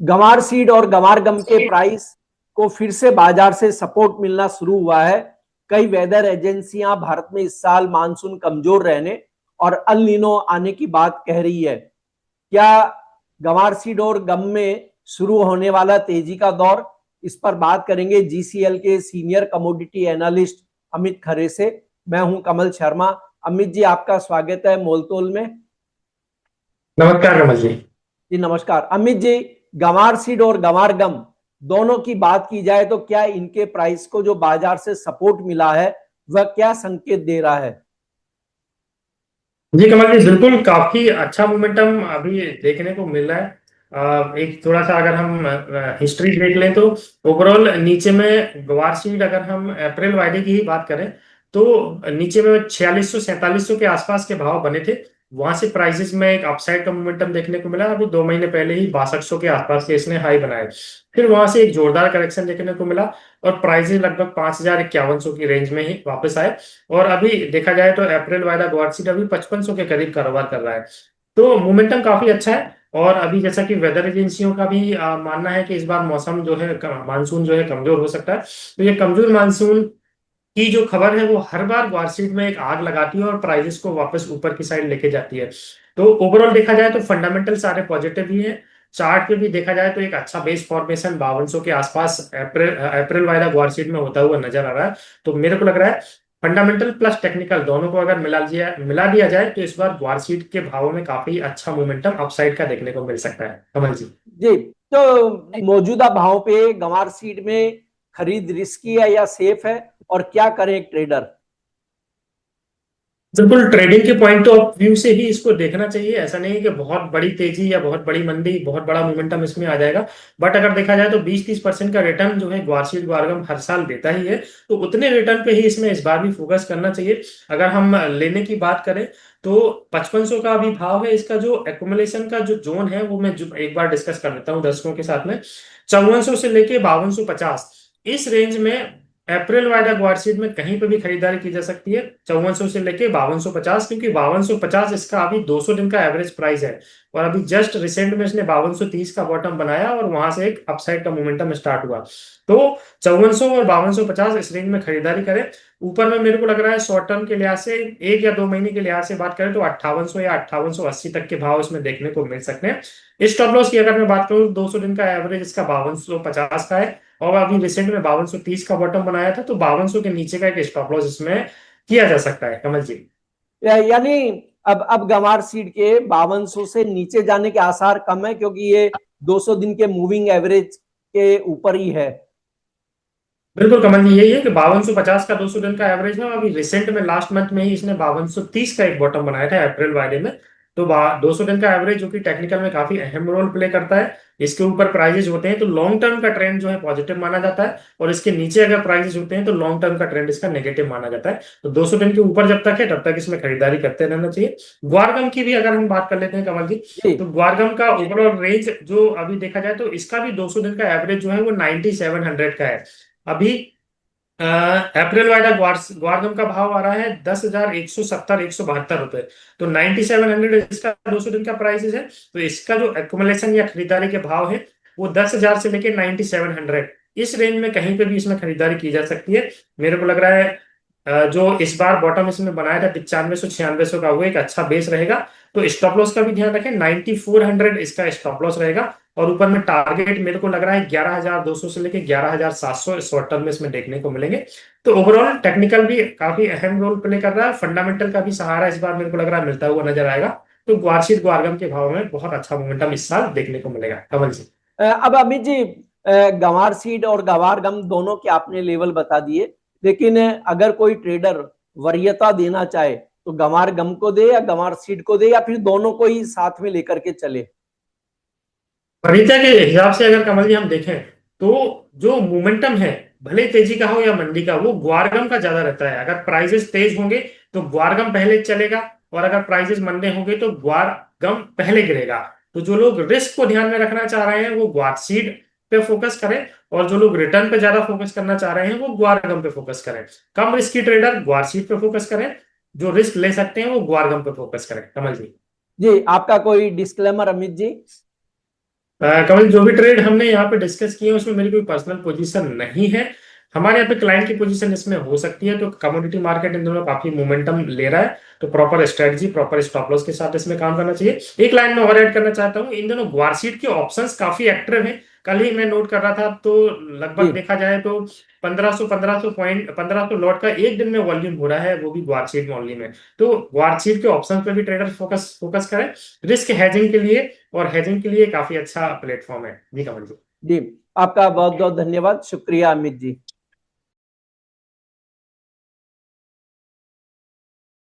गंवार seed और गंवार गम के price को फिर से बाजार से सपोर्ट मिलना शुरू हुआ है। कई वेदर एजेंसियां भारत में इस साल मानसून कमजोर रहने और अल नीनो आने की बात कह रही है। क्या गंवार सीड और गम में शुरू होने वाला तेजी का दौर, इस पर बात करेंगे जीसीएल के senior commodity analyst Amit Khare से। मैं हूं कमल शर्मा। अमित जी, आपका स्वागत है मोलतोल में। नमस्कार कमल जी। जी नमस्कार। अमित जी, गंवार सीड और गंवार गम दोनों की बात की जाए तो क्या इनके प्राइस को जो बाजार से सपोर्ट मिला है वह क्या संकेत दे रहा है? जी कमल जी, बिल्कुल काफी अच्छा मोमेंटम अभी देखने को मिल रहा है। एक थोड़ा सा अगर हम हिस्ट्री देख लें तो ओवरऑल नीचे में ग्वार सीड अगर हम अप्रैल वाइडे की ही बात करें तो नीचे में 4600 4700 के आसपास के भाव बने थे। वहां से प्राइसेस में एक अपसाइड का मोमेंटम देखने को मिला। अभी 2 महीने पहले ही 6200 के आसपास के इसने हाई बनाए। फिर वहां से एक जोरदार करेक्शन देखने को मिला और प्राइसेस लगभग 5100 की रेंज में ही वापस आए। और अभी देखा जाए तो अप्रैल वाला ग्वारसीड अभी 5500 के करीब कारोबार कर रहा है। तो मोमेंटम काफी अच्छा है। और अभी जैसा कि वेदर एजेंसियों का भी मानना है कि इस बार मौसम जो है मानसून जो है कमजोर हो सकता है। तो ये कमजोर मानसून की जो खबर है वो हर बार ग्वारसीड में एक आग लगाती है और प्राइजेस को वापस ऊपर की साइड लेके जाती है। तो ओवरऑल देखा जाए तो फंडामेंटल सारे पॉजिटिव ही है। चार्ट पे भी देखा जाए तो एक अच्छा बेस फॉर्मेशन 5200 के आसपास अप्रैल अप्रैल वाला ग्वारसीड में होता हुआ नजर आ रहा है। तो मेरे को लग रहा है फंडामेंटल प्लस टेक्निकल दोनों को अगर मिला दिया जाए तो इस बार ग्वारसीड के भावों में काफी अच्छा मोमेंटम अपसाइड का देखने को मिल सकता है कमल जी। जी, तो मौजूदा भाव पे गंवार सीड में खरीद रिस्की है या सेफ है, और क्या करे एक ट्रेडर? बिल्कुल ट्रेडिंग के पॉइंट ऑफ व्यू से ही इसको देखना चाहिए। ऐसा नहीं है कि बहुत बड़ी तेजी या बहुत बड़ी मंदी बहुत बड़ा मोमेंटम इसमें आ जाएगा। बट अगर देखा जाए तो 20-30% का रिटर्न जो है ग्वारसीड ग्वारगम हर साल देता ही है। तो उतने रिटर्न पे ही इसमें इस बार भी फोकस करना चाहिए। अगर हम लेने की बात करें तो 5500 का अभी भाव है। इसका जो एक्युमुलेशन का जो जोन है वो मैं एक बार डिस्कस कर लेता हूँ दर्शकों के साथ में। 5400 से लेके 5250 इस रेंज में अप्रैल वाइडा ग्वारसीड में कहीं पे भी खरीदारी की जा सकती है। 5400 से लेके 5250, क्योंकि 5250 इसका अभी 200 दिन का एवरेज प्राइस है। और अभी जस्ट रिसेंट में इसने 5230 का बॉटम बनाया और वहां से एक अपसाइड का मोमेंटम स्टार्ट हुआ। तो 5400 और 5250 इस रेंज में खरीदारी करें। ऊपर में मेरे को लग रहा है शॉर्ट टर्म के लिहाज से 1 या 2 महीने के लिहाज से बात करें तो 5800 या 5880 तक के भाव इसमें देखने को मिल सकते हैं। स्टॉप लॉस की अगर मैं बात करूं 200 दिन का एवरेज इसका 5250 का है। और अभी रिसेंट में 5230 का बॉटम बनाया था। तो 5200 के नीचे का एक स्टॉप लॉस इसमें किया जा सकता है कमल जी। यानी अब गंवार सीड के 5200 से नीचे जाने के आसार कम है, क्योंकि ये 200 दिन के मूविंग एवरेज के ऊपर ही है। बिल्कुल कमल जी, यही है कि 5250 का 200 दिन का एवरेज है। और अभी रिसेंट में लास्ट मंथ में ही इसने 5230 का एक बॉटम बनाया था अप्रैल वाले में। तो 200 दिन का एवरेज जो कि टेक्निकल में काफी अहम रोल प्ले करता है। इसके ऊपर प्राइजेस होते हैं तो लॉन्ग टर्म का ट्रेंड जो है पॉजिटिव माना जाता है। और इसके नीचे अगर प्राइजेस होते हैं तो लॉन्ग टर्म का ट्रेंड इसका नेगेटिव माना जाता है। तो 200 दिन के ऊपर जब तक है तब तक इसमें खरीदारी करते रहना चाहिए। ग्वारगम की भी अगर हम बात कर लेते हैं कमल जी, जी तो ग्वारगम का ओवरऑल रेंज जो अभी देखा जाए तो इसका भी 200 दिन का एवरेज जो है वो 9700 का है अभी। अप्रैल वाइडा ग्वारगम का भाव आ रहा है 10,170 172 रुपए। तो 9700 इसका 200 दिन का प्राइस है। तो इसका जो एक्युमुलेशन या खरीदारी के भाव है वो 10,000 से लेके 9700 इस रेंज में कहीं पे भी इसमें खरीदारी की जा सकती है। मेरे को लग रहा है जो इस बार बॉटम इसमें बनाया था 9500 9600 का वो एक अच्छा बेस रहेगा। तो स्टॉप लॉस का भी ध्यान रखें, 9400 इसका स्टॉप लॉस रहेगा। और ऊपर में टारगेट मेरे को लग रहा है 11200 से लेके 11700 शॉर्ट टर्म में इसमें देखने को मिलेंगे। तो ओवरऑल टेक्निकल भी काफी अहम रोल प्ले कर रहा है। फंडामेंटल का भी सहारा इस बार मेरे को लग रहा है मिलता हुआ नजर आएगा। तो ग्वारशीट ग्वारगम के भाव में बहुत अच्छा मोमेंटम इस साल देखने को मिलेगा कमल जी। अब अमित जी, गंवार सीड और गंवार गम दोनों के आपने लेवल बता दिए, लेकिन अगर कोई ट्रेडर वरीयता देना चाहे तो गंवार गम को दे या गंवार सीड को दे, या फिर दोनों को ही साथ में लेकर के चले? फरीदा के हिसाब से अगर कमल जी हम देखें तो जो मोमेंटम है भले तेजी का हो या मंदी का वो ग्वारगम का ज्यादा रहता है। अगर प्राइसेस तेज होंगे तो ग्वारगम पहले चलेगा और अगर प्राइसेस मंदे होंगे तो ग्वारगम पहले गिरेगा। तो जो लोग रिस्क को ध्यान में रखना चाह रहे हैं वो ग्वारसीड पे फोकस करें और जो लोग रिटर्न पे ज्यादा फोकस करना चाह रहे हैं वो ग्वारगम पे फोकस करें। कम रिस्क की ट्रेडर ग्वारसीड पे फोकस करें, जो रिस्क ले सकते हैं वो ग्वारगम पे फोकस करें कमल जी। जी, आपका कोई डिस्क्लेमर अमित जी? कमल, जो भी ट्रेड हमने यहाँ पे डिस्कस किए उसमें मेरी कोई पर्सनल पोजीशन नहीं है। हमारे यहाँ पे क्लाइंट की पोजीशन इसमें हो सकती है। तो कमोडिटी मार्केट इन दोनों काफी मोमेंटम ले रहा है, तो proper strategy, proper stop loss के साथ इसमें काम करना चाहिए। एक लाइन में और ऐड करना चाहता हूँ, इन दोनों ग्वारसीड के ऑप्शंस काफी एक्टिव हैं। कल ही मैं नोट कर रहा था, तो लगभग जी देखा जाए तो 1500 पॉइंट 1500 लॉट का एक दिन में वॉल्यूम हो रहा है, वो भी ग्वारसीड में ओनली में। तो ग्वारसीड के ऑप्शन पे भी ट्रेडर फोकस फोकस करें रिस्क हेजिंग के लिए, और हेजिंग के लिए काफी अच्छा प्लेटफॉर्म है। जी कमल जी। जी, आपका बहुत बहुत धन्यवाद, शुक्रिया अमित जी।